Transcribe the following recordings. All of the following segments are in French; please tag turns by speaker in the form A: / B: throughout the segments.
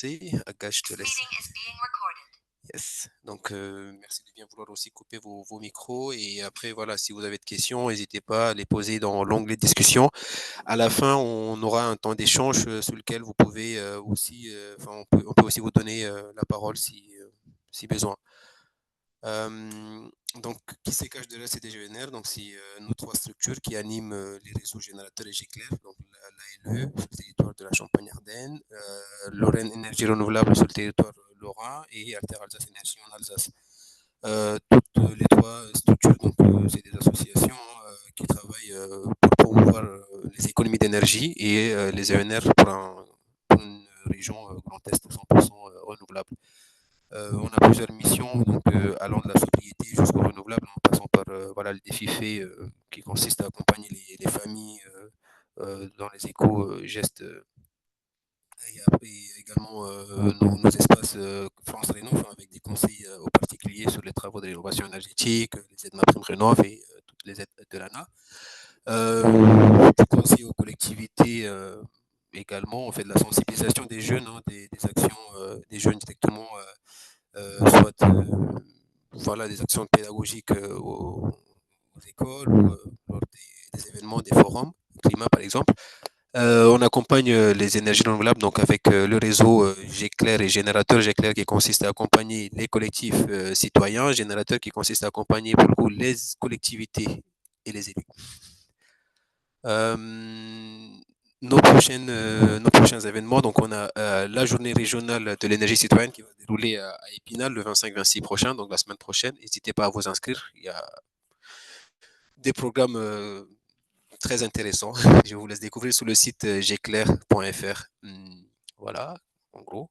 A: Aga, je te laisse. Yes. Donc, merci de bien vouloir aussi couper vos micros. Et après, voilà, si vous avez des questions, n'hésitez pas à les poser dans l'onglet discussion. À la fin, on aura un temps d'échange sur lequel vous pouvez aussi, enfin, on peut aussi vous donner la parole si besoin. Donc, qui se cache derrière CDGNR? Donc, c'est nos trois structures qui animent les réseaux générateurs et GECLER, donc l'ALE sur le territoire de la Champagne-Ardenne, Lorraine Énergie Renouvelable sur le territoire Lorrain et Alter Alsace Énergie en Alsace. Toutes les trois structures, donc c'est des associations qui travaillent pour promouvoir les économies d'énergie et les ENR pour une région Grand Est 100% renouvelable. On a plusieurs missions, donc allant de la sobriété jusqu'au renouvelable, en passant par voilà, le défi fait qui consiste à accompagner les familles dans les éco-gestes et également nos espaces France Rénov avec des conseils aux particuliers sur les travaux de rénovation énergétique, les aides MaPrimeRénov et toutes les aides de l'ANA. Du conseil aux collectivités également, on fait de la sensibilisation des jeunes, hein, des actions des jeunes directement soit voilà, des actions pédagogiques aux écoles ou lors des événements, des forums, climat par exemple. On accompagne les énergies renouvelables donc avec le réseau GECLER et générateur GECLER qui consiste à accompagner les collectifs citoyens, générateur qui consiste à accompagner pour le coup les collectivités et les élus. Euh, nos prochains événements, donc on a la journée régionale de l'énergie citoyenne qui va se dérouler à Épinal le 25-26 prochain, donc la semaine prochaine. N'hésitez pas à vous inscrire. Il y a des programmes très intéressants. Je vous laisse découvrir sur le site gclair.fr. Voilà, en gros.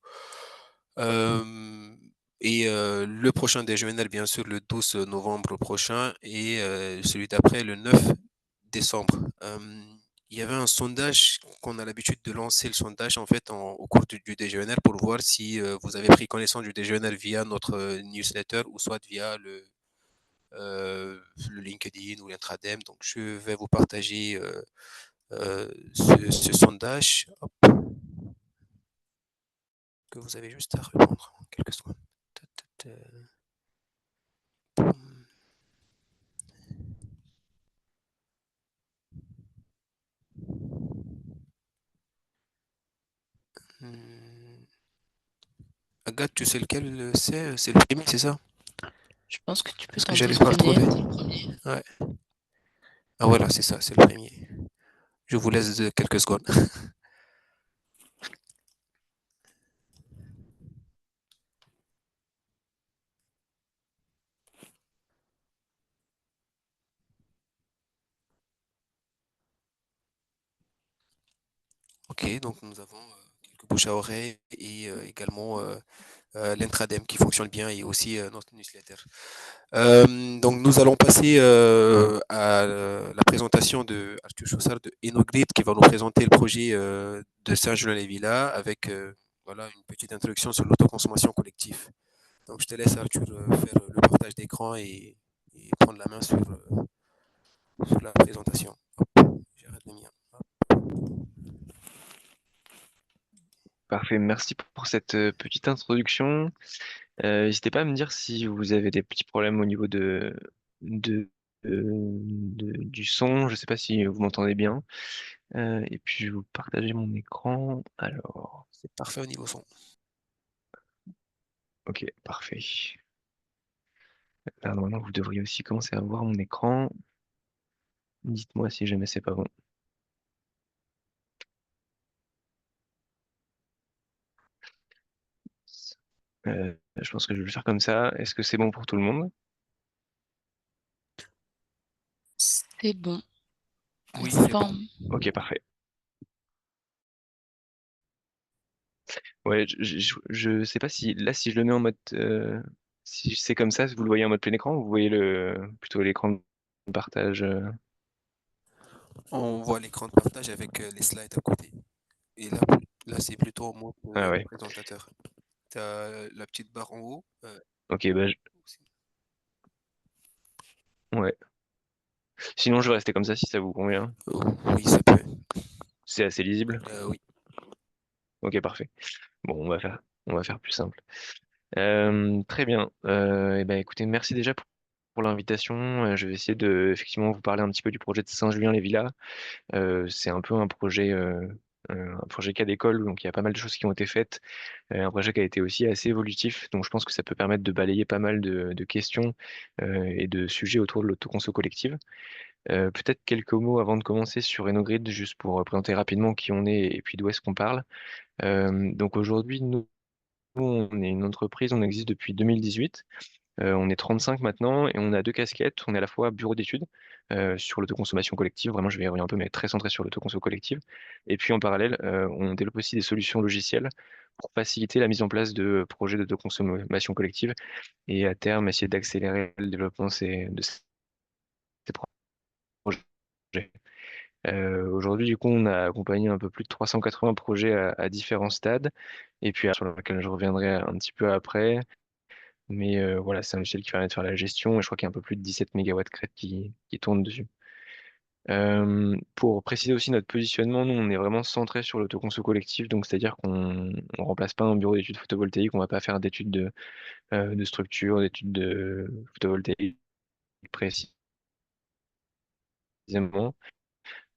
A: Euh, et le prochain déjeuner, bien sûr, le 12 novembre prochain et celui d'après, le 9 décembre. Il y avait un sondage qu'on a l'habitude de lancer le sondage en fait au cours du déjeuner pour voir si vous avez pris connaissance du déjeuner via notre newsletter ou soit via le LinkedIn ou l'Intradem. Donc je vais vous partager ce sondage hop, que vous avez juste à répondre en quelques secondes. Agathe, tu sais lequel c'est? C'est le premier, c'est ça?
B: Je pense que tu peux
A: Parce que
B: tenter
A: j'arrive
B: ce
A: pas à le trouver.
B: fenêtre.
A: Ouais. Ah voilà, c'est ça, c'est le premier. Je vous laisse quelques secondes. Ok, donc nous avons quelques bouches à oreille et également l'Intradem qui fonctionne bien et aussi notre newsletter. Donc nous allons passer à la présentation de Arthur Chaussard de Enogrid qui va nous présenter le projet de Saint-Julien-les-Villas avec voilà, une petite introduction sur l'autoconsommation collective. Donc je te laisse Arthur faire le partage d'écran et prendre la main sur la présentation. Hop, j'arrête le mien.
C: Parfait, merci pour cette petite introduction. N'hésitez pas à me dire si vous avez des petits problèmes au niveau de, du son. Je ne sais pas si vous m'entendez bien. Et puis je vais vous partager mon écran. Alors,
A: C'est parfait au niveau son.
C: ok, parfait. Là, normalement, vous devriez aussi commencer à voir mon écran. Dites-moi si jamais c'est pas bon. Je pense que je vais le faire comme ça. Est-ce que c'est bon pour tout le monde?
B: C'est bon.
A: Oui,
B: C'est
A: c'est
B: pas
A: bon.
B: en-
C: Ok, parfait. Ouais, je sais pas si là, si je le mets en mode, si c'est comme ça, vous le voyez en mode plein écran, ou vous voyez plutôt l'écran de partage.
A: On voit l'écran de partage avec les slides à côté. Et là c'est plutôt en mode
C: Ah ouais.
A: présentateur. Tu as la petite barre en haut.
C: Ok, bah ouais. Sinon, je vais rester comme ça si ça vous convient.
A: Oui, ça peut.
C: C'est assez lisible.
A: Oui.
C: Ok, parfait. Bon, on va faire plus simple. Très bien. Eh ben, écoutez, merci déjà pour l'invitation. Je vais essayer de effectivement vous parler un petit peu du projet de Saint-Julien-les-Villas. C'est un peu un projet cas d'école, donc il y a pas mal de choses qui ont été faites. Un projet qui a été aussi assez évolutif, donc je pense que ça peut permettre de balayer pas mal de questions et de sujets autour de l'autoconso collective. Peut-être quelques mots avant de commencer sur Enogrid, juste pour présenter rapidement qui on est et puis d'où est-ce qu'on parle. Donc aujourd'hui, nous, on est une entreprise, on existe depuis 2018. On est 35 maintenant et on a deux casquettes. On est à la fois bureau d'études sur l'autoconsommation collective, vraiment je vais y revenir un peu, mais très centré sur l'autoconsommation collective. Et puis en parallèle, on développe aussi des solutions logicielles pour faciliter la mise en place de projets d'autoconsommation collective et à terme essayer d'accélérer le développement ces projets. Aujourd'hui, du coup, on a accompagné un peu plus de 380 projets à différents stades, et puis sur lequel je reviendrai un petit peu après. Mais voilà, c'est un logiciel qui permet de faire la gestion, et je crois qu'il y a un peu plus de 17 mégawatts crête qui tournent dessus. Pour préciser aussi notre positionnement, nous, on est vraiment centré sur l'autoconso collectif, donc c'est-à-dire qu'on on remplace pas un bureau d'études photovoltaïques, on va pas faire d'études de structure, d'études de photovoltaïque précisément.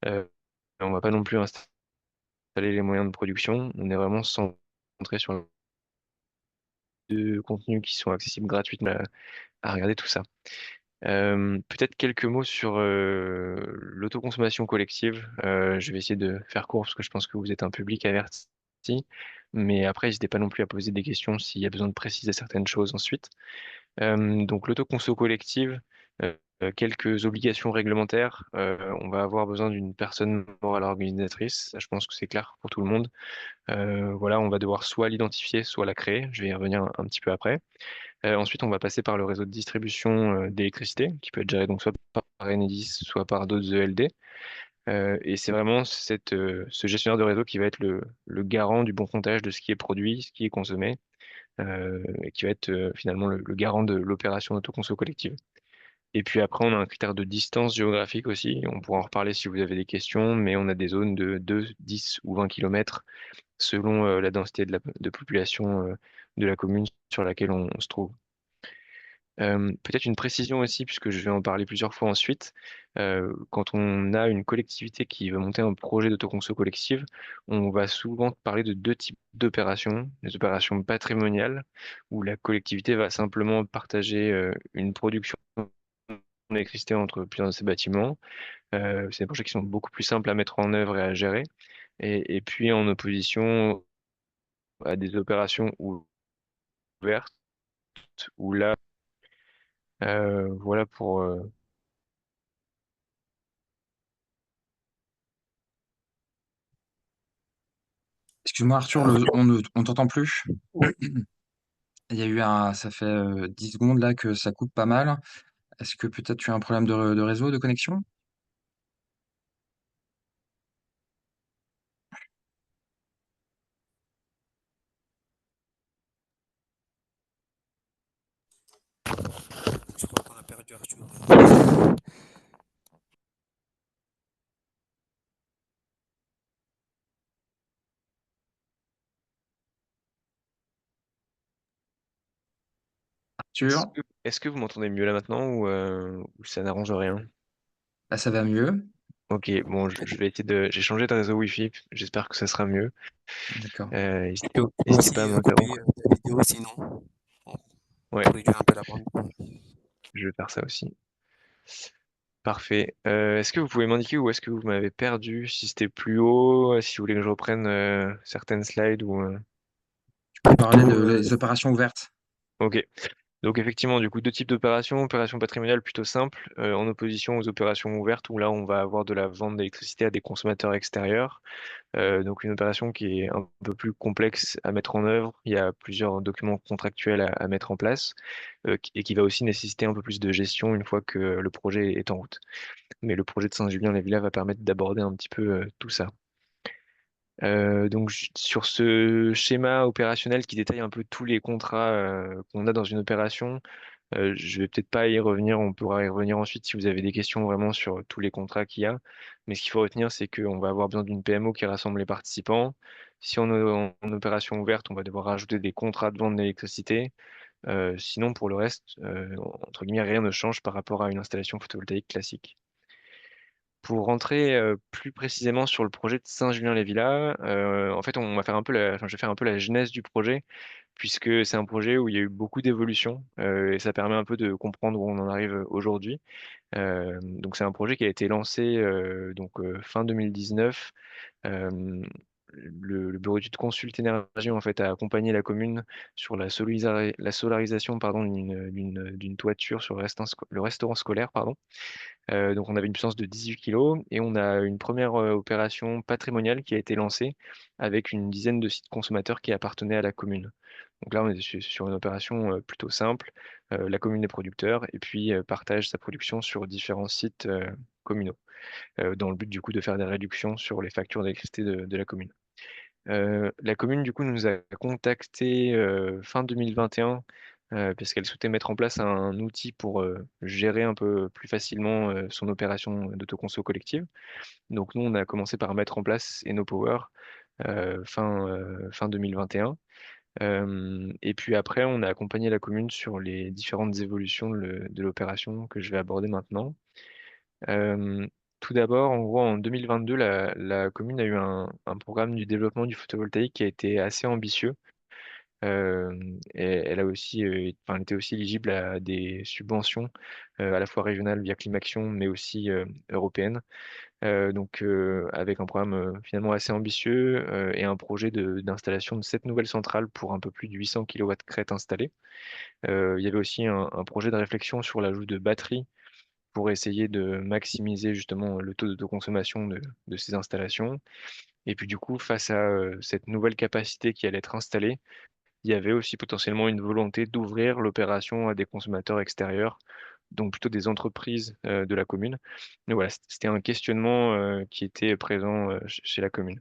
C: Euh, on va pas non plus installer les moyens de production, on est vraiment centré sur de contenus qui sont accessibles gratuitement à regarder tout ça. Peut-être quelques mots sur l'autoconsommation collective. Je vais essayer de faire court parce que je pense que vous êtes un public averti. Mais après, n'hésitez pas non plus à poser des questions s'il y a besoin de préciser certaines choses ensuite. Donc l'autoconso collective, quelques obligations réglementaires. On va avoir besoin d'une personne morale organisatrice. Ça, je pense que c'est clair pour tout le monde. Voilà, on va devoir soit l'identifier, soit la créer. Je vais y revenir un petit peu après. Ensuite, on va passer par le réseau de distribution d'électricité, qui peut être géré donc soit par Enedis, soit par d'autres ELD. Et c'est vraiment ce gestionnaire de réseau qui va être le garant du bon comptage de ce qui est produit, ce qui est consommé, et qui va être finalement le garant de l'opération d'autoconso collective. Et puis après, on a un critère de distance géographique aussi. On pourra en reparler si vous avez des questions, mais on a des zones de 2, 10 ou 20 km selon la densité de population de la commune sur laquelle on se trouve. Peut-être une précision aussi, puisque je vais en parler plusieurs fois ensuite. Quand on a une collectivité qui veut monter un projet d'autoconso collective, on va souvent parler de deux types d'opérations. Les opérations patrimoniales, où la collectivité va simplement partager une production d'électricité entre plusieurs de ces bâtiments. C'est des projets qui sont beaucoup plus simples à mettre en œuvre et à gérer. Et puis en opposition à des opérations ouvertes, où là, voilà pour...
D: Excuse-moi Arthur, on t'entend plus. Il y a eu ça fait 10 secondes là que ça coupe pas mal. Est-ce que peut-être tu as un problème de réseau, de connexion?
A: Je crois qu'on a perdu Arthur.
D: Arthur,
C: Est-ce que vous m'entendez mieux là maintenant ou ça n'arrange rien?
D: là ça va mieux.
C: Ok, bon, je vais essayer j'ai changé de réseau Wi-Fi, j'espère que ça sera mieux.
D: D'accord.
A: Tu peux
C: N'hésitez pas
A: aussi
C: à
A: couper
C: m'interrompre.
A: ta vidéo, sinon,
C: Ouais,
A: pour réduire un peu la bande.
C: je vais faire ça aussi. Parfait. Est-ce que vous pouvez m'indiquer où est-ce que vous m'avez perdu? Si c'était plus haut, si vous voulez que je reprenne certaines slides ou...
D: Tu peux parler de
A: Plutôt,
D: les opérations ouvertes.
C: Ok. Donc effectivement, du coup, deux types d'opérations. Opérations patrimoniales plutôt simples, en opposition aux opérations ouvertes où là, on va avoir de la vente d'électricité à des consommateurs extérieurs. Donc une opération qui est un peu plus complexe à mettre en œuvre. Il y a plusieurs documents contractuels à mettre en place et qui va aussi nécessiter un peu plus de gestion une fois que le projet est en route. Mais le projet de Saint-Julien-les-Villas va permettre d'aborder un petit peu tout ça. Donc sur ce schéma opérationnel qui détaille un peu tous les contrats qu'on a dans une opération, je vais peut-être pas y revenir, on pourra y revenir ensuite si vous avez des questions vraiment sur tous les contrats qu'il y a. Mais ce qu'il faut retenir, c'est qu'on va avoir besoin d'une PMO qui rassemble les participants, Si on est en opération ouverte, on va devoir rajouter des contrats de vente d'électricité. Sinon, pour le reste, entre guillemets, rien ne change par rapport à une installation photovoltaïque classique. Pour rentrer plus précisément sur le projet de Saint-Julien-les-Villas, en fait, on va faire un peu enfin, je vais faire un peu la genèse du projet, puisque c'est un projet où il y a eu beaucoup d'évolutions, et ça permet un peu de comprendre où on en arrive aujourd'hui. Donc c'est un projet qui a été lancé fin 2019. Euh, le bureau d'études Consult Énergie en fait a accompagné la commune sur la solarisation pardon d'une toiture sur le restaurant scolaire pardon. Donc on avait une puissance de 18 kg et on a une première opération patrimoniale qui a été lancée avec une dizaine de sites consommateurs qui appartenaient à la commune. Donc là, on est sur une opération plutôt simple. La commune est producteur et puis partage sa production sur différents sites communaux, dans le but du coup de faire des réductions sur les factures d'électricité de la commune. La commune du coup nous a contacté fin 2021 parce qu'elle souhaitait mettre en place un outil pour gérer un peu plus facilement son opération d'autoconso collective. Donc nous, on a commencé par mettre en place EnnoPower fin 2021. Et puis après, on a accompagné la commune sur les différentes évolutions de l'opération que je vais aborder maintenant. Euh, Tout d'abord, en gros, en 2022, la commune a eu un programme du développement du photovoltaïque qui a été assez ambitieux. Et elle a aussi, enfin, elle était aussi éligible à des subventions à la fois régionales via Climaction, mais aussi européennes. Avec un programme finalement assez ambitieux et un projet d'installation de 7 nouvelles centrales pour un peu plus de 800 kW crête installées. Il y avait aussi un projet de réflexion sur l'ajout de batteries pour essayer de maximiser justement le taux d'autoconsommation de ces installations. Et puis du coup, face à cette nouvelle capacité qui allait être installée, il y avait aussi potentiellement une volonté d'ouvrir l'opération à des consommateurs extérieurs, donc plutôt des entreprises de la commune. Mais voilà, c'était un questionnement qui était présent chez la commune.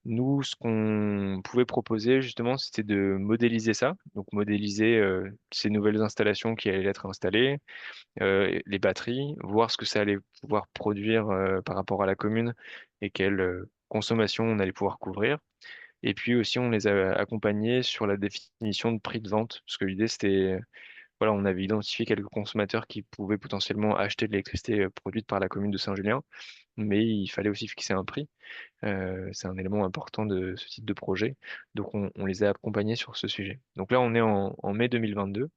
C: Nous, ce qu'on pouvait proposer justement, c'était de modéliser ça, donc modéliser ces nouvelles installations qui allaient être installées, les batteries, voir ce que ça allait pouvoir produire par rapport à la commune et quelle consommation on allait pouvoir couvrir. Et puis aussi, on les a accompagnés sur la définition de prix de vente, parce que l'idée, c'était, voilà, on avait identifié quelques consommateurs qui pouvaient potentiellement acheter de l'électricité produite par la commune de Saint-Julien, mais il fallait aussi fixer un prix. C'est un élément important de ce type de projet. Donc, on les a accompagnés sur ce sujet. Donc là, on est en mai 2022.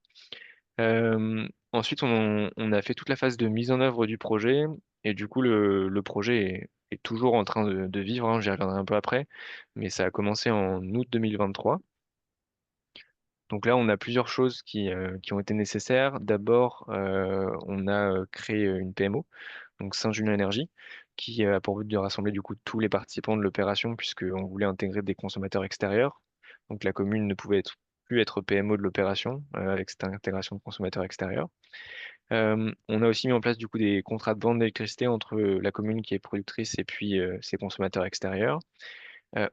C: Ensuite, on a fait toute la phase de mise en œuvre du projet et du coup, le projet est toujours en train de vivre, hein, j'y reviendrai un peu après, mais ça a commencé en août 2023. Donc là, on a plusieurs choses qui ont été nécessaires. D'abord, on a créé une PMO, donc Saint-Julien Énergie, qui a pour but de rassembler du coup tous les participants de l'opération, puisqu'on voulait intégrer des consommateurs extérieurs. Donc la commune ne pouvait plus être PMO de l'opération avec cette intégration de consommateurs extérieurs. On a aussi mis en place du coup des contrats de vente d'électricité entre la commune qui est productrice et puis ses consommateurs extérieurs.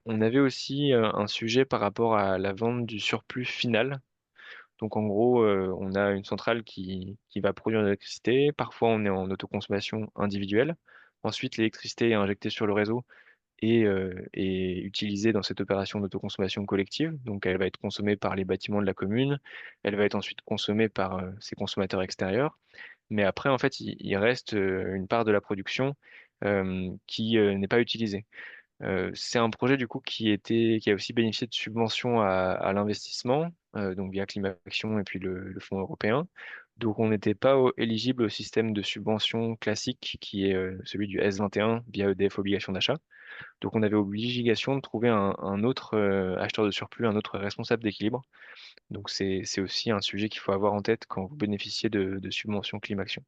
C: On avait aussi un sujet par rapport à la vente du surplus final. Donc en gros, on a une centrale qui va produire de l'électricité. Parfois, on est en autoconsommation individuelle. Ensuite, l'électricité est injectée sur le réseau et utilisée dans cette opération d'autoconsommation collective. Donc elle va être consommée par les bâtiments de la commune. Elle va être ensuite consommée par ses consommateurs extérieurs. Mais après, en fait, il reste une part de la production qui n'est pas utilisée. C'est un projet du coup qui a aussi bénéficié de subventions à l'investissement, donc via Climaction et puis le fonds européen. Donc on n'était pas éligible au système de subvention classique qui est celui du S21 via EDF obligation d'achat. Donc on avait obligation de trouver un autre acheteur de surplus, un autre responsable d'équilibre. Donc c'est aussi un sujet qu'il faut avoir en tête quand vous bénéficiez de subventions Climaction.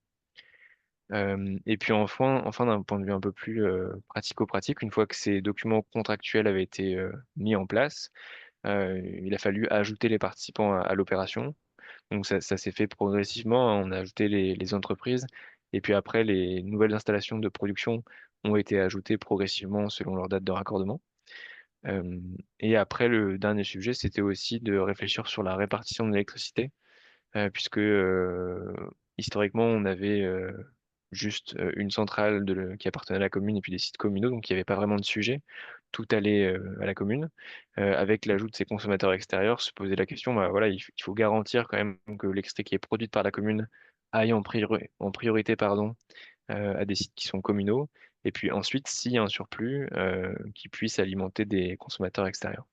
C: Et puis enfin d'un point de vue un peu plus pratico-pratique, une fois que ces documents contractuels avaient été mis en place, il a fallu ajouter les participants à l'opération. Donc ça s'est fait progressivement, hein. On a ajouté les entreprises et puis après les nouvelles installations de production ont été ajoutées progressivement selon leur date de raccordement. Euh, et après le dernier sujet, c'était aussi de réfléchir sur la répartition de l'électricité, puisque historiquement on avait juste une centrale qui appartenait à la commune et puis des sites communaux, donc il n'y avait pas vraiment de sujet. Tout allait à la commune. Avec l'ajout de ces consommateurs extérieurs, se poser la question, bah, voilà, il faut garantir quand même que l'électricité qui est produite par la commune aille en priorité, pardon, à des sites qui sont communaux. Et puis ensuite, s'il y a un surplus, qui puisse alimenter des consommateurs extérieurs.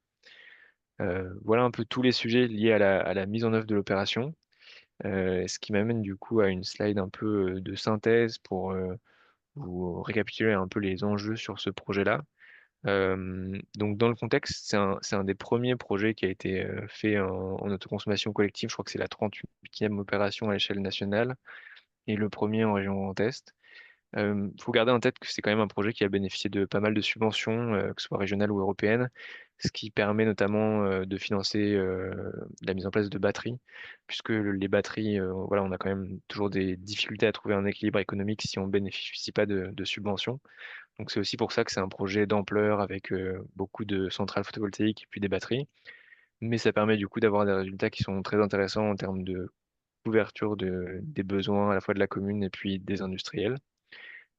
C: Voilà un peu tous les sujets liés à la mise en œuvre de l'opération. Ce qui m'amène du coup à une slide un peu de synthèse pour vous récapituler un peu les enjeux sur ce projet-là. Donc dans le contexte, c'est un des premiers projets qui a été fait en autoconsommation collective. Je crois que c'est la 38e opération à l'échelle nationale et le premier en région Grand Est. Faut garder en tête que c'est quand même un projet qui a bénéficié de pas mal de subventions, que ce soit régionales ou européennes, ce qui permet notamment de financer la mise en place de batteries, puisque les batteries, voilà, on a quand même toujours des difficultés à trouver un équilibre économique si on bénéficie pas de subventions. Donc c'est aussi pour ça que c'est un projet d'ampleur avec beaucoup de centrales photovoltaïques et puis des batteries, mais ça permet du coup d'avoir des résultats qui sont très intéressants en termes de couverture des besoins à la fois de la commune et puis des industriels.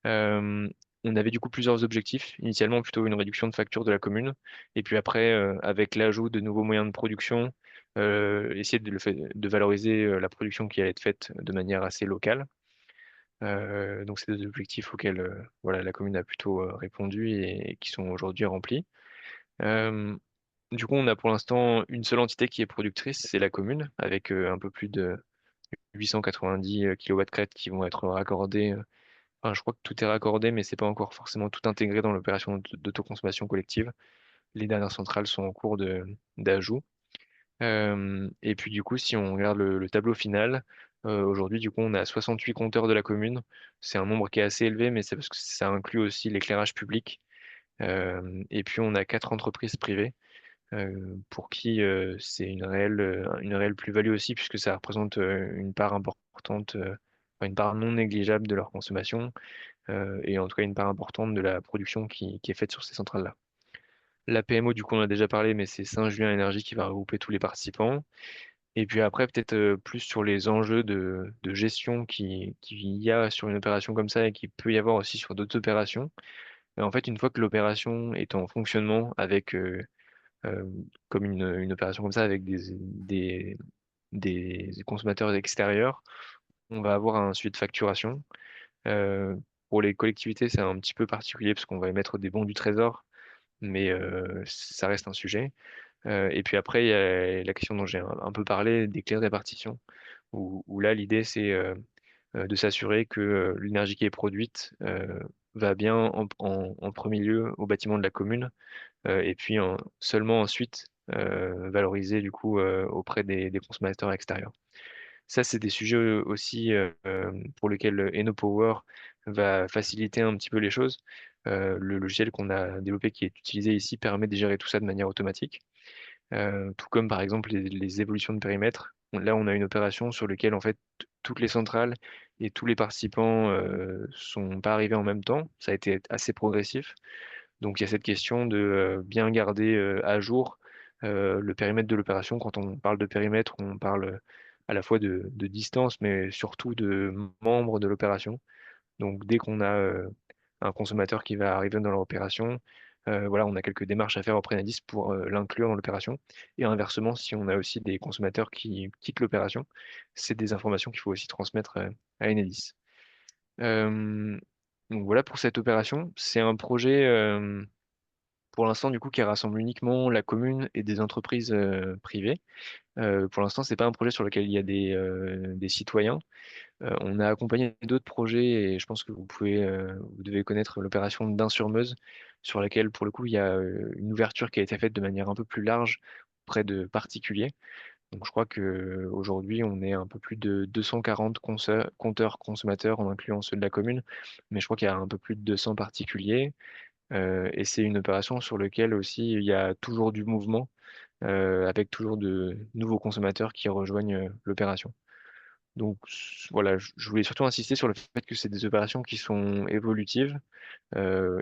C: Euh, on avait du coup plusieurs objectifs. Initialement, plutôt une réduction de facture de la commune. Et puis après, avec l'ajout de nouveaux moyens de production, essayer de valoriser la production qui allait être faite de manière assez locale. Donc, c'est des objectifs auxquels voilà, la commune a plutôt répondu et qui sont aujourd'hui remplis. Euh, du coup, on a pour l'instant une seule entité qui est productrice, c'est la commune, avec un peu plus de 890 kW qui vont être raccordés. Enfin, je crois que tout est raccordé, mais c'est pas encore forcément tout intégré dans l'opération d'autoconsommation collective. Les dernières centrales sont en cours d'ajout. Et puis du coup, si on regarde le tableau final, aujourd'hui, du coup, on a 68 compteurs de la commune. C'est un nombre qui est assez élevé, mais c'est parce que ça inclut aussi l'éclairage public. Et puis on a 4 entreprises privées pour qui c'est une réelle plus-value aussi, puisque ça représente une part importante, enfin, une part non négligeable de leur consommation et en tout cas une part importante de la production qui est faite sur ces centrales-là. La PMO, du coup, on en a déjà parlé, mais c'est Saint-Julien Énergie qui va regrouper tous les participants. Et puis après, peut-être plus sur les enjeux de gestion qu'il y a sur une opération comme ça et qu'il peut y avoir aussi sur d'autres opérations. En fait, une fois que l'opération est en fonctionnement avec, euh, comme une opération comme ça, avec des consommateurs extérieurs, on va avoir un suivi de facturation. Euh, pour les collectivités, c'est un petit peu particulier parce qu'on va émettre des bons du trésor, mais ça reste un sujet. Et puis après, il y a la question dont j'ai un peu parlé, des clés de répartition, où là, l'idée, c'est de s'assurer que l'énergie qui est produite va bien en premier lieu au bâtiment de la commune, et puis seulement ensuite valoriser du coup auprès des consommateurs extérieurs. Ça, c'est des sujets aussi pour lesquels EnoPower va faciliter un petit peu les choses. Le logiciel qu'on a développé qui est utilisé ici permet de gérer tout ça de manière automatique. Tout comme par exemple les évolutions de périmètre. Là, on a une opération sur laquelle en fait toutes les centrales et tous les participants sont pas arrivés en même temps. Ça a été assez progressif. Donc il y a cette question de bien garder à jour le périmètre de l'opération. Quand on parle de périmètre, on parle à la fois de distance, mais surtout de membres de l'opération. Donc dès qu'on a un consommateur qui va arriver dans l'opération, voilà, on a quelques démarches à faire auprès d'Enedis pour l'inclure dans l'opération. Et inversement, si on a aussi des consommateurs qui quittent l'opération, c'est des informations qu'il faut aussi transmettre à Enedis. Euh, donc voilà pour cette opération. C'est un projet pour l'instant du coup qui rassemble uniquement la commune et des entreprises privées. Pour l'instant, c'est pas un projet sur lequel il y a des citoyens. On a accompagné d'autres projets et je pense que vous devez connaître l'opération d'Ain-sur-Meuse, sur laquelle pour le coup il y a une ouverture qui a été faite de manière un peu plus large auprès de particuliers. Donc je crois que aujourd'hui on est un peu plus de 240 compteurs consommateurs en incluant ceux de la commune, mais je crois qu'il y a un peu plus de 200 particuliers et c'est une opération sur laquelle aussi il y a toujours du mouvement avec toujours de nouveaux consommateurs qui rejoignent l'opération. Donc voilà, je voulais surtout insister sur le fait que c'est des opérations qui sont évolutives.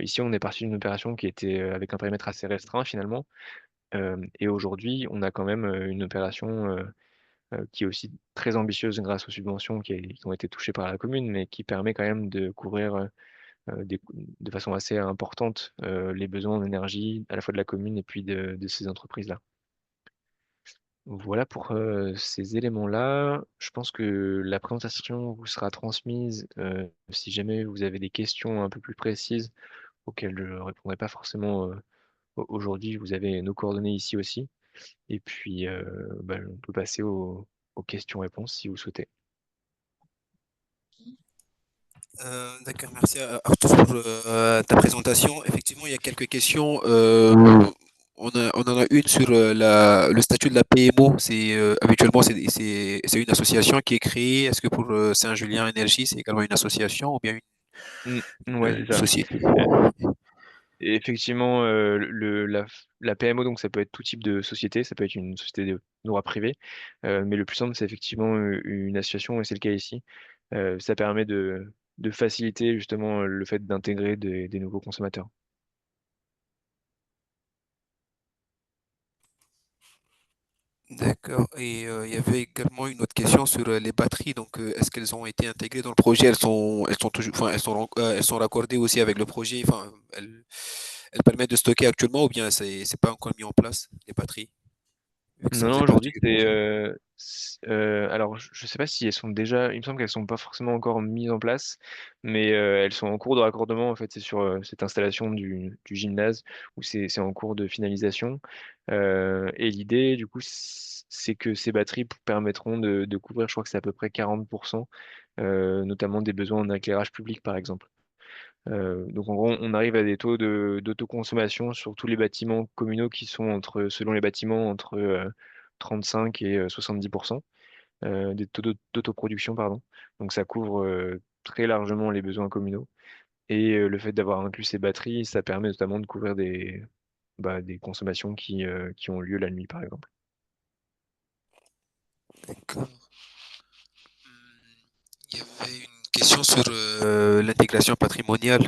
C: Ici, on est parti d'une opération qui était avec un périmètre assez restreint finalement. Et aujourd'hui, on a quand même une opération qui est aussi très ambitieuse grâce aux subventions qui ont été touchées par la commune, mais qui permet quand même de couvrir de façon assez importante les besoins en énergie à la fois de la commune et puis de ces entreprises-là. Voilà pour ces éléments-là. Je pense que la présentation vous sera transmise si jamais vous avez des questions un peu plus précises auxquelles je ne répondrai pas forcément aujourd'hui. Vous avez nos coordonnées ici aussi. Et puis, bah, on peut passer aux questions-réponses si vous souhaitez.
A: D'accord, merci Arthur pour ta présentation. Effectivement, il y a quelques questions. On en a une sur le statut de la PMO. Habituellement, c'est une association qui est créée. Est-ce que pour Saint-Julien Énergie, c'est également une association ou bien
C: Mm, ouais, c'est
A: une
C: ça.
A: société?
C: Euh, Et effectivement, la PMO, donc ça peut être tout type de société, ça peut être une société de droit privé, mais le plus simple, c'est effectivement une association, et c'est le cas ici. Ça permet de faciliter justement le fait d'intégrer des nouveaux consommateurs.
A: D'accord. Et il y avait également une autre question sur les batteries. Donc, est-ce qu'elles ont été intégrées dans le projet? Elles sont toujours, enfin, elles sont raccordées aussi avec le projet. Enfin, elles permettent de stocker actuellement ou bien c'est pas encore mis en place les batteries vu que ça
C: Non, non,
A: faisait partie
C: aujourd'hui,
A: du projet.
C: alors, je sais pas si elles sont déjà. Il me semble qu'elles sont pas forcément encore mises en place, mais elles sont en cours de raccordement. En fait, c'est sur cette installation du gymnase où c'est en cours de finalisation. Et l'idée, du coup, c'est que ces batteries permettront de couvrir, je crois que c'est à peu près 40%, notamment des besoins en éclairage public, par exemple. Donc en gros, on arrive à des taux d'autoconsommation sur tous les bâtiments communaux qui sont selon les bâtiments, entre 35 et 70%, des taux d'autoproduction, pardon. Donc ça couvre très largement les besoins communaux. Et le fait d'avoir inclus ces batteries, ça permet notamment de couvrir des consommations qui ont lieu la nuit, par exemple.
A: D'accord. Il y avait une question sur l'intégration patrimoniale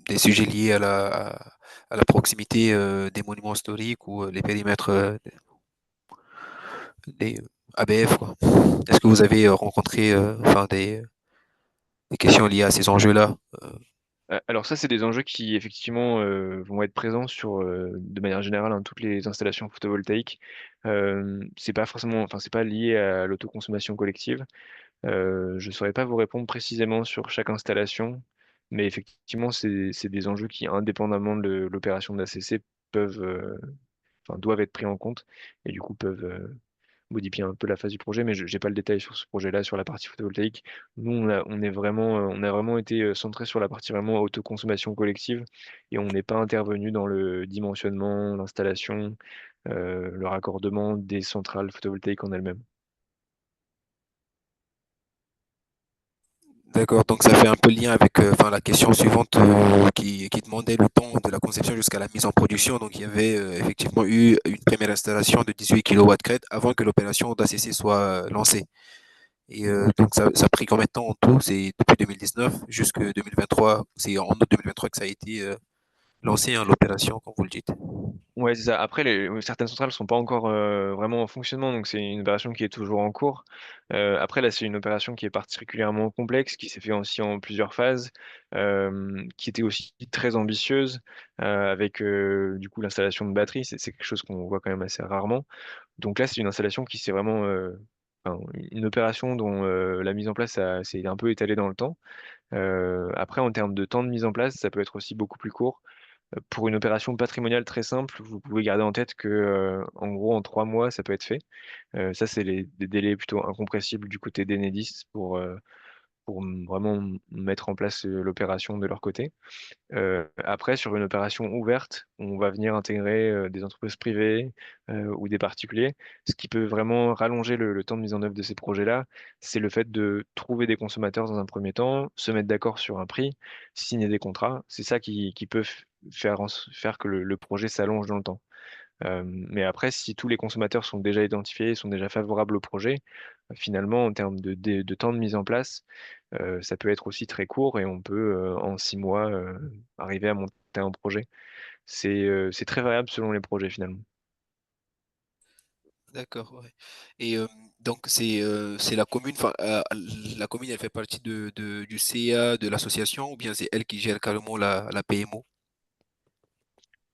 A: des sujets liés à la proximité des monuments historiques ou les périmètres des ABF, quoi. Est-ce que vous avez rencontré enfin, des questions liées à ces enjeux-là?
C: Alors ça, c'est des enjeux qui effectivement vont être présents de manière générale, hein, toutes les installations photovoltaïques. C'est pas forcément, enfin c'est pas lié à l'autoconsommation collective. Je ne saurais pas vous répondre précisément sur chaque installation, mais effectivement, c'est des enjeux qui, indépendamment de l'opération de l'ACC, doivent être pris en compte et du coup peuvent modifier un peu la phase du projet, mais je n'ai pas le détail sur ce projet-là, sur la partie photovoltaïque. Nous, on a vraiment été centré sur la partie vraiment autoconsommation collective et on n'est pas intervenu dans le dimensionnement, l'installation, le raccordement des centrales photovoltaïques en elles-mêmes.
A: D'accord, donc ça fait un peu lien avec enfin, la question suivante qui demandait le temps de la conception jusqu'à la mise en production. Donc il y avait effectivement eu une première installation de 18 kW crête avant que l'opération d'ACC soit lancée. Et donc ça a pris combien de temps en tout? C'est depuis 2019 jusqu'à 2023. C'est en août 2023 que ça a été lancé, hein, l'opération, comme vous le dites.
C: Ouais, c'est ça. Après, certaines centrales sont pas encore vraiment en fonctionnement, donc c'est une opération qui est toujours en cours. Après, là, c'est une opération qui est particulièrement complexe, qui s'est fait aussi en plusieurs phases, qui était aussi très ambitieuse, avec du coup l'installation de batteries. C'est quelque chose qu'on voit quand même assez rarement. Donc là, c'est une installation qui s'est vraiment, enfin, une opération dont la mise en place s'est un peu étalée dans le temps. Après, en termes de temps de mise en place, ça peut être aussi beaucoup plus court. Pour une opération patrimoniale très simple, vous pouvez garder en tête que, en gros, en 3 mois, ça peut être fait. Ça, c'est des délais plutôt incompressibles du côté d'Enedis pour vraiment mettre en place l'opération de leur côté. Après, sur une opération ouverte, on va venir intégrer des entreprises privées ou des particuliers. Ce qui peut vraiment rallonger le temps de mise en œuvre de ces projets-là, c'est le fait de trouver des consommateurs dans un premier temps, se mettre d'accord sur un prix, signer des contrats. C'est ça qui peut faire que le projet s'allonge dans le temps. Mais après, si tous les consommateurs sont déjà identifiés, sont déjà favorables au projet, finalement, en termes de temps de mise en place, ça peut être aussi très court et on peut, en 6 mois, arriver à monter un projet. C'est très variable selon les projets finalement.
A: D'accord, ouais. Et Donc c'est la commune, enfin, la commune, elle fait partie du CA, de l'association, ou bien c'est elle qui gère carrément la PMO?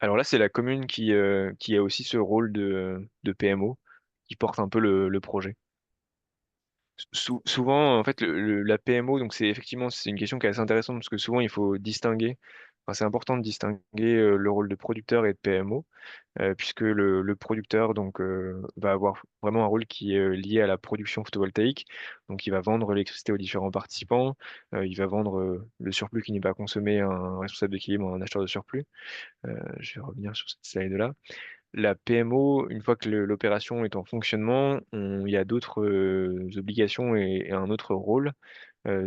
C: Alors là, c'est la commune qui a aussi ce rôle de PMO, qui porte un peu le projet. Souvent, en fait, la PMO, donc c'est effectivement, c'est une question qui est assez intéressante parce que souvent, il faut distinguer, enfin, c'est important de distinguer le rôle de producteur et de PMO, puisque le producteur donc, va avoir vraiment un rôle qui est lié à la production photovoltaïque. Donc, il va vendre l'électricité aux différents participants, il va vendre le surplus qui n'est pas consommé à un responsable d'équilibre, un acheteur de surplus. Je vais revenir sur cette slide-là. La PMO, une fois que l'opération est en fonctionnement, il y a d'autres obligations et un autre rôle.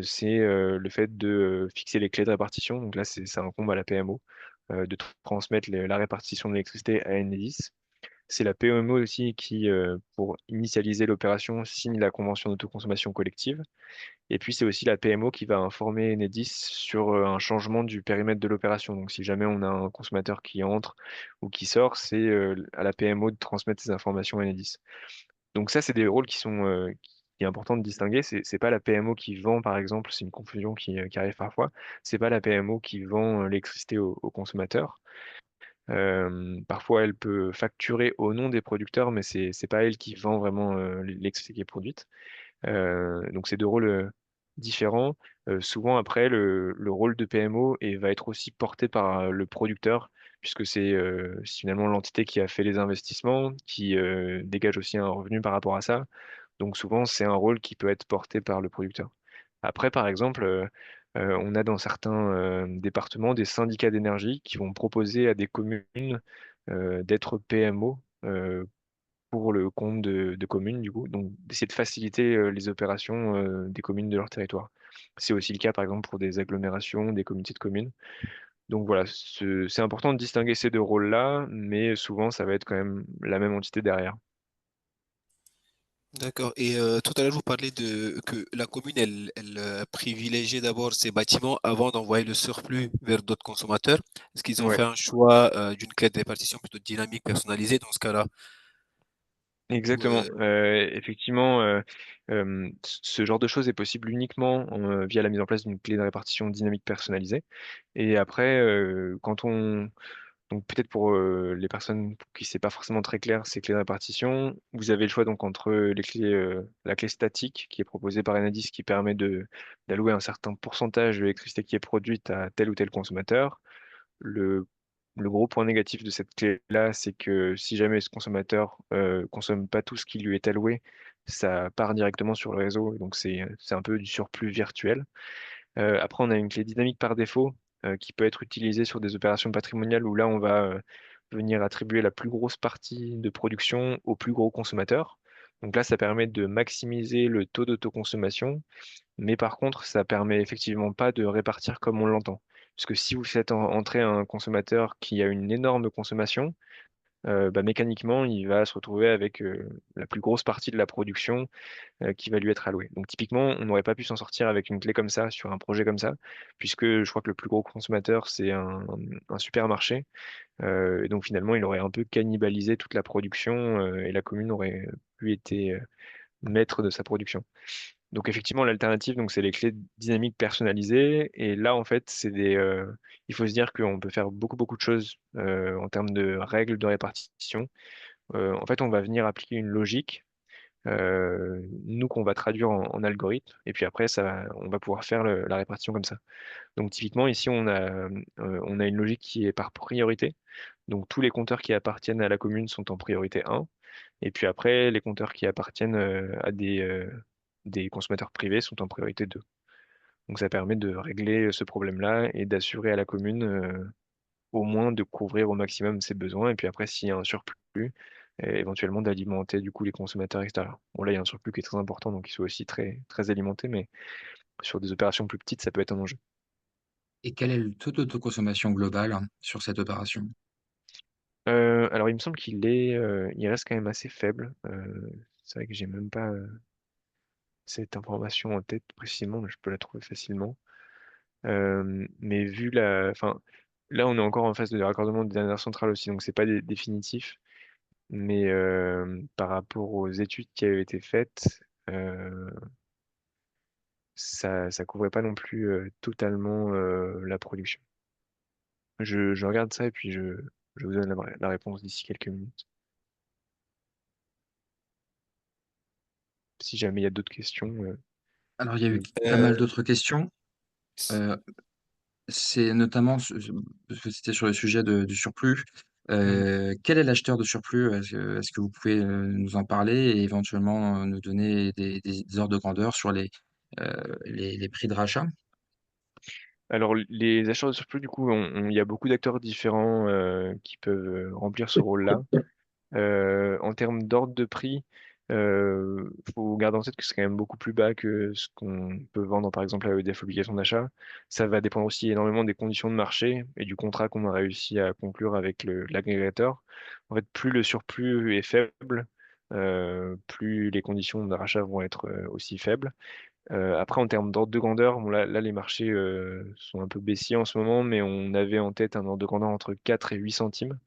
C: C'est le fait de fixer les clés de répartition. Donc là, ça incombe à la PMO de transmettre la répartition de l'électricité à Enedis. C'est la PMO aussi qui, pour initialiser l'opération, signe la convention d'autoconsommation collective. Et puis, c'est aussi la PMO qui va informer Enedis sur un changement du périmètre de l'opération. Donc, si jamais on a un consommateur qui entre ou qui sort, c'est à la PMO de transmettre ces informations à Enedis. Donc ça, c'est des rôles qui est important de distinguer. C'est pas la PMO qui vend, par exemple, c'est une confusion qui arrive parfois. C'est pas la PMO qui vend l'électricité au consommateur. Parfois, elle peut facturer au nom des producteurs, mais c'est pas elle qui vend vraiment l'électricité qui est produite. Donc c'est deux rôles différents. Souvent après, le rôle de PMO va être aussi porté par le producteur, puisque c'est finalement l'entité qui a fait les investissements, qui dégage aussi un revenu par rapport à ça. Donc souvent, c'est un rôle qui peut être porté par le producteur. Après, par exemple, on a dans certains départements des syndicats d'énergie qui vont proposer à des communes d'être PMO pour le compte de communes, du coup, donc d'essayer de faciliter les opérations des communes de leur territoire. C'est aussi le cas, par exemple, pour des agglomérations, des communautés de communes. Donc voilà, c'est important de distinguer ces deux rôles-là, mais souvent, ça va être quand même la même entité derrière.
A: D'accord. Et tout à l'heure, vous parlez de que la commune, elle privilégiait d'abord ses bâtiments avant d'envoyer le surplus vers d'autres consommateurs. Est-ce qu'ils ont
C: Ouais,
A: fait un choix d'une clé de répartition plutôt dynamique, personnalisée dans ce cas-là? Ou,
C: exactement. Effectivement, ce genre de choses est possible uniquement via la mise en place d'une clé de répartition dynamique personnalisée. Et après, donc peut-être pour les personnes pour qui c'est pas forcément très clair, ces clés de répartition, vous avez le choix donc entre la clé statique qui est proposée par Enedis qui permet d'allouer un certain pourcentage de l'électricité qui est produite à tel ou tel consommateur. Le, le gros point négatif de cette clé-là, c'est que si jamais ce consommateur consomme pas tout ce qui lui est alloué, ça part directement sur le réseau, et donc c'est un peu du surplus virtuel. Après, on a une clé dynamique par défaut qui peut être utilisée sur des opérations patrimoniales où là, on va venir attribuer la plus grosse partie de production au plus gros consommateur. Donc là, ça permet de maximiser le taux d'autoconsommation, mais par contre, ça permet effectivement pas de répartir comme on l'entend. Puisque si vous faites entrer un consommateur qui a une énorme consommation, bah, mécaniquement, il va se retrouver avec la plus grosse partie de la production qui va lui être alloué. Donc typiquement, on n'aurait pas pu s'en sortir avec une clé comme ça, sur un projet comme ça, puisque je crois que le plus gros consommateur, c'est un supermarché. Et donc finalement, il aurait un peu cannibalisé toute la production et la commune aurait plus été maître de sa production. Donc effectivement, l'alternative, donc c'est les clés dynamiques personnalisées. Et là, en fait, il faut se dire qu'on peut faire beaucoup de choses en termes de règles de répartition. En fait, on va venir appliquer une logique nous qu'on va traduire en algorithme, et puis après, on va pouvoir faire la répartition comme ça. Donc typiquement, ici, on a une logique qui est par priorité. Donc tous les compteurs qui appartiennent à la commune sont en priorité 1, et puis après, les compteurs qui appartiennent à des consommateurs privés sont en priorité 2. Donc ça permet de régler ce problème-là et d'assurer à la commune au moins de couvrir au maximum ses besoins, et puis après, s'il y a un surplus, éventuellement d'alimenter du coup les consommateurs extérieurs. Bon, là, il y a un surplus qui est très important, donc il faut aussi très alimenté, mais sur des opérations plus petites, ça peut être un enjeu.
D: Et quel est le taux d'autoconsommation global sur cette opération?
C: Alors, il me semble il reste quand même assez faible. C'est vrai que j'ai même pas cette information en tête précisément, mais je peux la trouver facilement. Mais enfin, là, on est encore en phase de raccordement de dernière centrale aussi, donc c'est pas définitif. mais par rapport aux études qui avaient été faites, ça couvrait pas non plus totalement la production. Je regarde ça et puis je vous donne la réponse d'ici quelques minutes. Si jamais il y a d'autres questions,
D: Alors, il y a eu pas mal
A: Euh,
D: d'autres questions. Euh, c'est notamment, parce que c'était sur le sujet du surplus.
C: hmm.
D: Quel est l'acheteur de surplus? Est-ce que vous pouvez nous en parler et éventuellement nous donner des ordres de grandeur sur les prix de rachat?
C: Alors les acheteurs de surplus, du coup, il y a beaucoup d'acteurs différents qui peuvent remplir ce rôle-là. En termes d'ordre de prix, faut garder en tête que c'est quand même beaucoup plus bas que ce qu'on peut vendre par exemple à EDF Obligation d'achat. Ça va dépendre aussi énormément des conditions de marché et du contrat qu'on a réussi à conclure avec l'agrégateur. En fait, plus le surplus est faible, plus les conditions de rachat vont être aussi faibles. Après, en termes d'ordre de grandeur, bon, là, les marchés sont un peu baissiers en ce moment, mais on avait en tête un ordre de grandeur entre 4 et 8 centimes.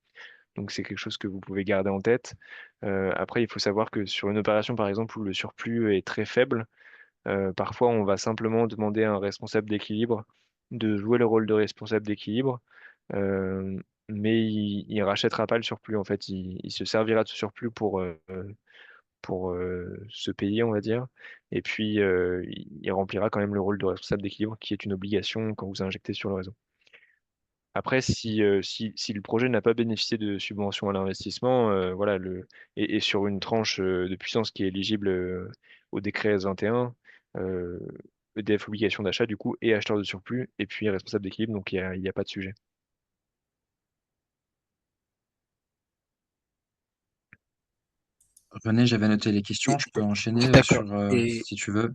C: Donc c'est quelque chose que vous pouvez garder en tête. Après, il faut savoir que sur une opération, par exemple, où le surplus est très faible, parfois on va simplement demander à un responsable d'équilibre de jouer le rôle de responsable d'équilibre, euh, mais il rachètera pas le surplus. En fait, il se servira de ce surplus pour se payer, on va dire. Et puis, il remplira quand même le rôle de responsable d'équilibre, qui est une obligation quand vous injectez sur le réseau. Après, si le projet n'a pas bénéficié de subventions à l'investissement, voilà, et sur une tranche de puissance qui est éligible au décret S21, euh, EDF obligation d'achat, du coup, et acheteur de surplus, et puis responsable d'équilibre, donc il y a pas de sujet.
D: René, j'avais noté les questions.
A: et-
D: Je peux enchaîner
A: d'accord.
D: sur,
A: Et
D: si tu veux.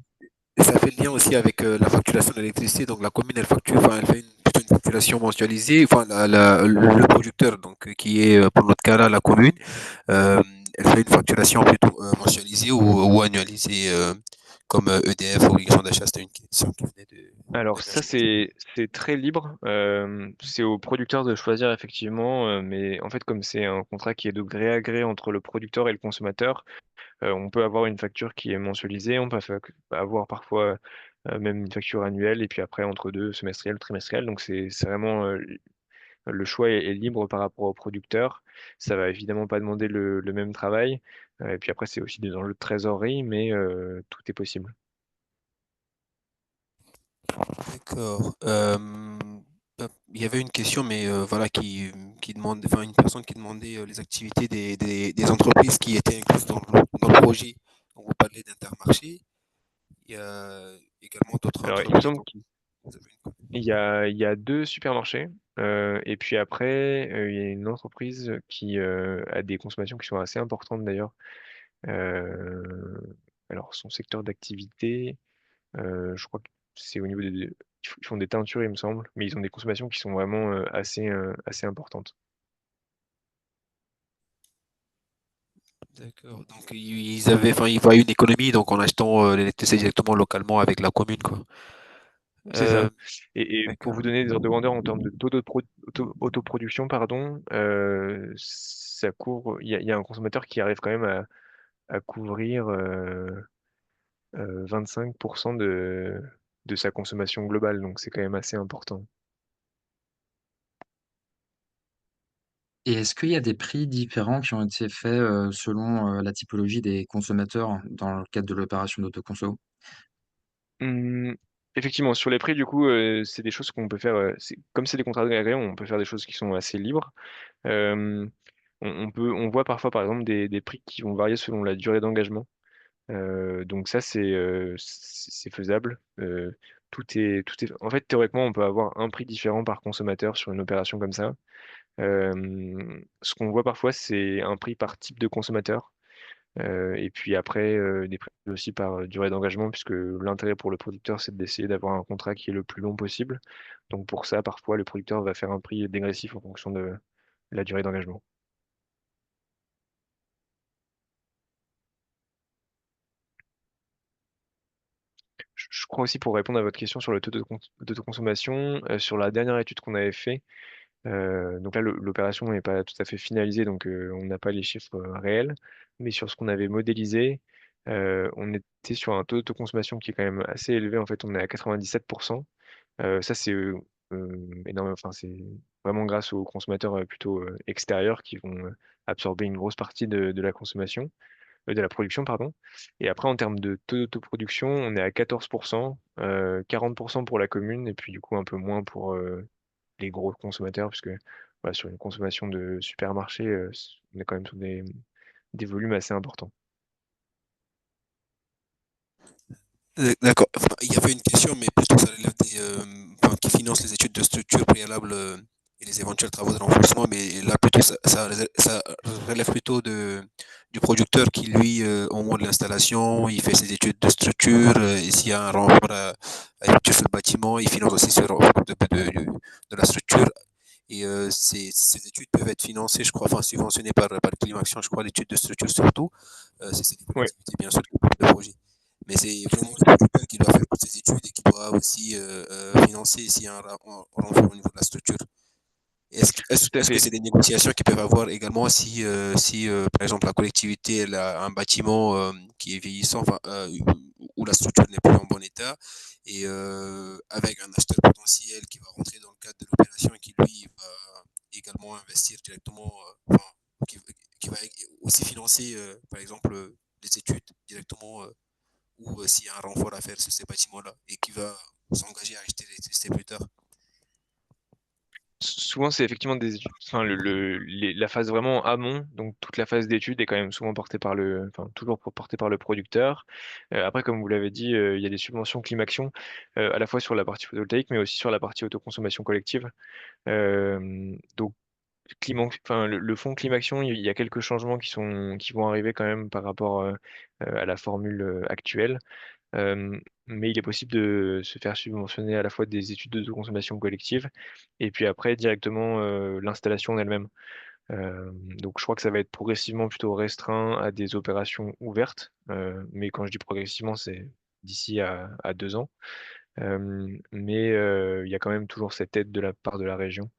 A: ça fait le lien aussi avec la facturation de l'électricité. Donc la commune, elle facture, enfin, elle fait plutôt une facturation mensualisée. Enfin, le producteur, donc qui est pour notre cas là la commune, euh, elle fait une facturation plutôt mensualisée ou annualisée, comme EDF, obligation d'achat. C'était une question qui venait
C: Alors
A: de
C: ça,
A: m'ajouter.
C: c'est très libre. C'est au producteur de choisir effectivement, mais en fait, comme c'est un contrat qui est de gré à gré entre le producteur et le consommateur, on peut avoir une facture qui est mensualisée, on peut avoir parfois même une facture annuelle, et puis après entre deux, semestrielle, trimestrielle. Donc c'est vraiment le choix est libre par rapport au producteur. Ça va évidemment pas demander le même travail. Et puis après, c'est aussi des enjeux de trésorerie, mais tout est possible.
A: D'accord. Il y avait une question, mais voilà, qui demande, enfin, une personne qui demandait les activités des entreprises qui étaient incluses dans le projet. Donc, vous parlez d'Intermarché. Il y a également d'autres
C: Alors, il me
A: entreprises.
C: semble
A: Donc, vous avez
C: il y a deux supermarchés, et puis après, il y a une entreprise qui a des consommations qui sont assez importantes d'ailleurs. Euh, alors, son secteur d'activité, je crois que c'est au niveau ils font des teintures, il me semble, mais ils ont des consommations qui sont vraiment assez importantes.
A: d'accord. Donc, ils avaient, enfin, ils voyaient une économie donc en achetant l'électricité directement localement avec la commune, quoi.
C: C'est ça.
A: Euh,
C: Et pour vous
A: d'accord.
C: donner des ordres de grandeur en termes de taux autoproduction, pardon, ça couvre, il y a un consommateur qui arrive quand même à couvrir 25% de sa consommation globale, donc c'est quand même assez important.
D: Et est-ce qu'il y a des prix différents qui ont été faits selon la typologie des consommateurs dans le cadre de l'opération d'autoconso?
C: Hum, Effectivement, sur les prix, du coup, c'est des choses qu'on peut faire. Comme c'est des contrats agréés, on peut faire des choses qui sont assez libres. Euh, on voit parfois, par exemple, des prix qui vont varier selon la durée d'engagement. Donc ça, c'est faisable. En fait, théoriquement, on peut avoir un prix différent par consommateur sur une opération comme ça. Ce qu'on voit parfois, c'est un prix par type de consommateur. Et puis après, des prix aussi par durée d'engagement, puisque l'intérêt pour le producteur, c'est d'essayer d'avoir un contrat qui est le plus long possible. Donc pour ça, parfois, le producteur va faire un prix dégressif en fonction de la durée d'engagement. Je crois aussi pour répondre à votre question sur le taux de consommation, sur la dernière étude qu'on avait fait, Donc là, l'opération n'est pas tout à fait finalisée, donc on n'a pas les chiffres réels. Mais sur ce qu'on avait modélisé, on était sur un taux d'autoconsommation qui est quand même assez élevé. En fait, on est à 97%. Ça, c'est énorme. Enfin, c'est vraiment grâce aux consommateurs plutôt extérieurs qui vont absorber une grosse partie de la consommation, de la production, pardon. Et après, en termes de taux d'autoproduction, on est à 14%, 40% pour la commune, et puis du coup un peu moins pour les gros consommateurs, puisque voilà, sur une consommation de supermarché, on est quand même sur des volumes assez importants.
A: D'accord. Enfin, il y avait une question, mais plutôt ça relève enfin, qui finance les études de structure préalables et les éventuels travaux de renforcement, mais là plutôt ça relève plutôt du producteur qui lui, au moment de l'installation, il fait ses études de structure et s'il y a un renfort à effectuer sur le bâtiment, il finance aussi ce renfort de la structure. Et ces études peuvent être financées, je crois, enfin subventionnées par Climaction, je crois, l'étude de structure surtout. C'est des
C: Ouais,
A: collectivités, bien sûr, qui portent le projet. Mais c'est vraiment le producteur qui doit faire toutes ces études et qui doit aussi financer s'il y a un renfort au niveau de la structure.
C: tout à
A: Est-ce que
C: fait.
A: c'est des négociations qui peuvent avoir également si par exemple, la collectivité elle a un bâtiment qui est vieillissant, enfin, où la structure n'est plus en bon état, et avec un acheteur potentiel qui va rentrer dans le cadre de l'opération et qui, lui, va également investir directement, enfin, qui, qui va aussi financer, par exemple, les études directement, ou s'il y a un renfort à faire sur ces bâtiments-là, et qui va s'engager à acheter les plus tard.
C: Souvent, c'est effectivement des études, enfin, la phase vraiment amont, donc toute la phase d'étude est quand même souvent portée par enfin, toujours portée par le producteur. Après, comme vous l'avez dit, il y a des subventions Climaction, à la fois sur la partie photovoltaïque, mais aussi sur la partie autoconsommation collective. Donc, enfin, le fonds Climaction, il y a quelques changements qui vont arriver quand même par rapport à la formule actuelle. Mais il est possible de se faire subventionner à la fois des études de consommation collective et puis après directement l'installation en elle-même. Donc je crois que ça va être progressivement plutôt restreint à des opérations ouvertes, mais quand je dis progressivement, c'est d'ici à 2 ans. Mais il y a quand même toujours cette aide de la part de la région.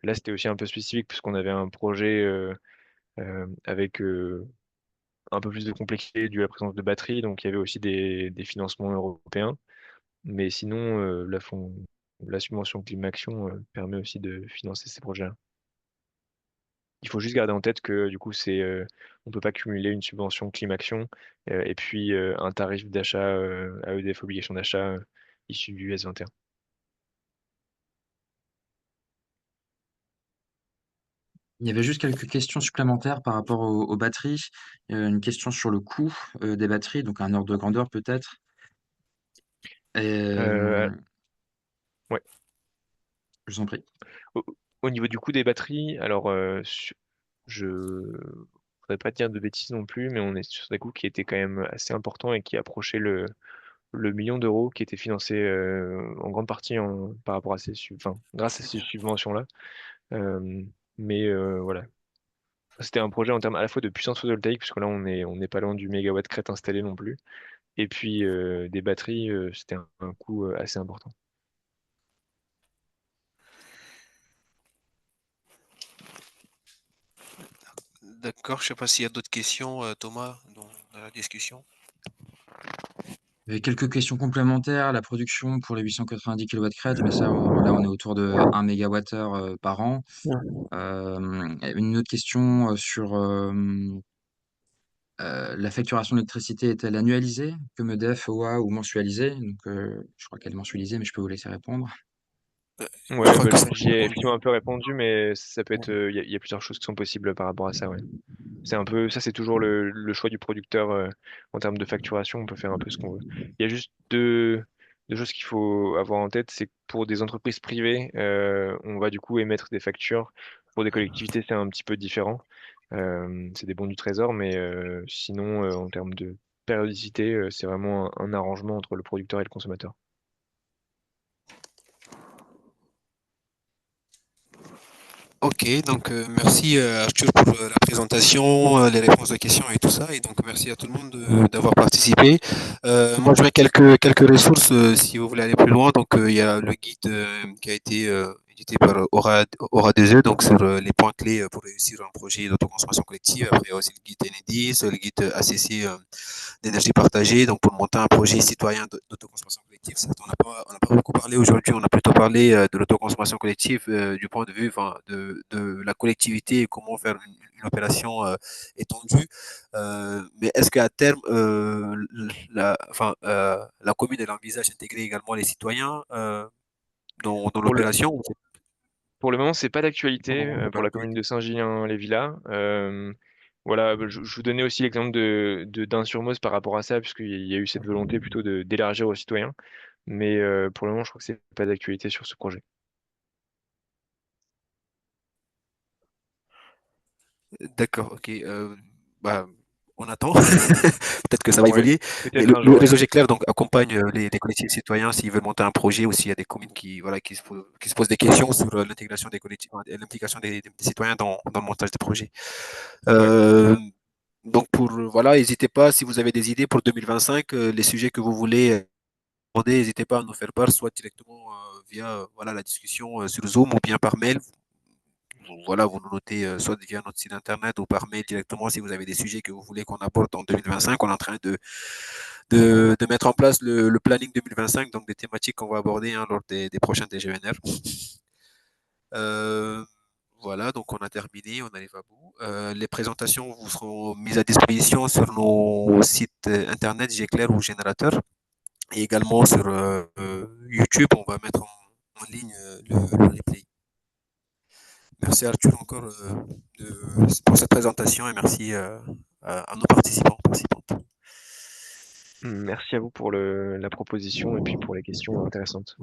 C: Là, c'était aussi un peu spécifique puisqu'on avait un projet avec un peu plus de complexité dû à la présence de batteries, donc il y avait aussi des financements européens. Mais sinon, la subvention Climaction permet aussi de financer ces projets-là. Il faut juste garder en tête que du coup, on peut pas cumuler une subvention Climaction et puis un tarif d'achat à EDF obligation d'achat issu du S21.
D: Il y avait juste quelques questions supplémentaires par rapport aux batteries. Une question sur le coût des batteries, donc un ordre de grandeur peut-être.
C: Euh,
D: Euh,
C: ouais.
D: je vous en prie.
C: Au, au niveau du coût des batteries, alors je ne voudrais pas dire de bêtises non plus, mais on est sur des coûts qui étaient quand même assez importants et qui approchaient le million d'euros qui était financé en grande partie par rapport à enfin, grâce à ces subventions-là. Euh, mais voilà, c'était un projet en termes à la fois de puissance photovoltaïque, puisque là on n'est pas loin du mégawatt crête installé non plus, et puis des batteries, c'était un coût assez important.
A: D'accord, je ne sais pas s'il y a d'autres questions, Thomas, dans la discussion.
D: Il y avait quelques questions complémentaires. La production pour les 890 kW crête, mais ça, là, on est autour de 1 mégawattheure par an. Une autre question sur la facturation d'électricité est-elle annualisée, comme EDF, OA ou mensualisée? Donc, je crois qu'elle est mensualisée, mais je peux vous laisser répondre.
A: Je
C: Ouais,
A: crois
C: bah,
A: que ça
C: j'y ai effectivement
A: répond.
C: un peu répondu, mais ça peut être, il y a plusieurs choses qui sont possibles par rapport à ça, ouais. C'est un peu, ça c'est toujours le choix du producteur en termes de facturation, on peut faire un peu ce qu'on veut. Il y a juste deux choses qu'il faut avoir en tête, c'est que pour des entreprises privées, on va du coup émettre des factures. Pour des collectivités, c'est un petit peu différent. C'est des bons du trésor, mais sinon, en termes de périodicité, c'est vraiment un arrangement entre le producteur et le consommateur.
A: Ok, donc merci Arthur pour la présentation, les réponses aux questions et tout ça. Et donc merci à tout le monde d'avoir participé. Moi j'aurais quelques ressources si vous voulez aller plus loin. Donc il y a le guide qui a été édité par Aura 2E, donc sur les points clés pour réussir un projet d'autoconsommation collective. Après, il y a aussi le guide Enedis, le guide ACC d'énergie partagée, donc pour monter un projet citoyen d'autoconsommation collective. Certes, on n'a pas beaucoup parlé aujourd'hui, on a plutôt parlé de l'autoconsommation collective du point de vue de la collectivité et comment faire une opération étendue. Mais est-ce qu'à terme, la commune elle envisage d'intégrer également les citoyens dans
C: Pour le,
A: l'opération?
C: pour le moment, c'est pas d'actualité
A: Dans
C: pour la commune de Saint-Gilles-les-Villas. Voilà, je vous donnais aussi l'exemple d'Ain-sur-Meuse par rapport à ça, puisqu'il y a eu cette volonté plutôt d'élargir aux citoyens. Mais pour le moment, je crois que c'est pas d'actualité sur ce projet.
A: D'accord, ok. Bah, on attend. Peut-être que ça va
C: Ouais,
A: évoluer. Mais
C: peut-être un jour,
A: le
C: ouais.
A: réseau Géclair donc, accompagne les collectifs citoyens s'ils veulent monter un projet ou s'il y a des communes qui se posent des questions sur l'intégration des collectifs et l'implication des citoyens dans le montage des projets.
C: Ouais.
A: Euh, donc, voilà, n'hésitez pas, si vous avez des idées pour 2025, les sujets que vous voulez aborder, n'hésitez pas à nous faire part, soit directement via voilà, la discussion sur Zoom ou bien par mail. Voilà, vous nous notez soit via notre site internet ou par mail directement si vous avez des sujets que vous voulez qu'on aborde en 2025. On est en train de mettre en place le planning 2025, donc des thématiques qu'on va aborder lors des prochains DGNR. Euh, voilà, donc on a terminé, on arrive à bout. Les présentations vous seront mises à disposition sur nos sites internet Géclair ou Générateur et également sur YouTube. On va mettre en ligne le replay. Merci Arthur encore pour cette présentation et merci à nos participants participantes.
C: Merci à vous pour la proposition et puis pour les questions intéressantes.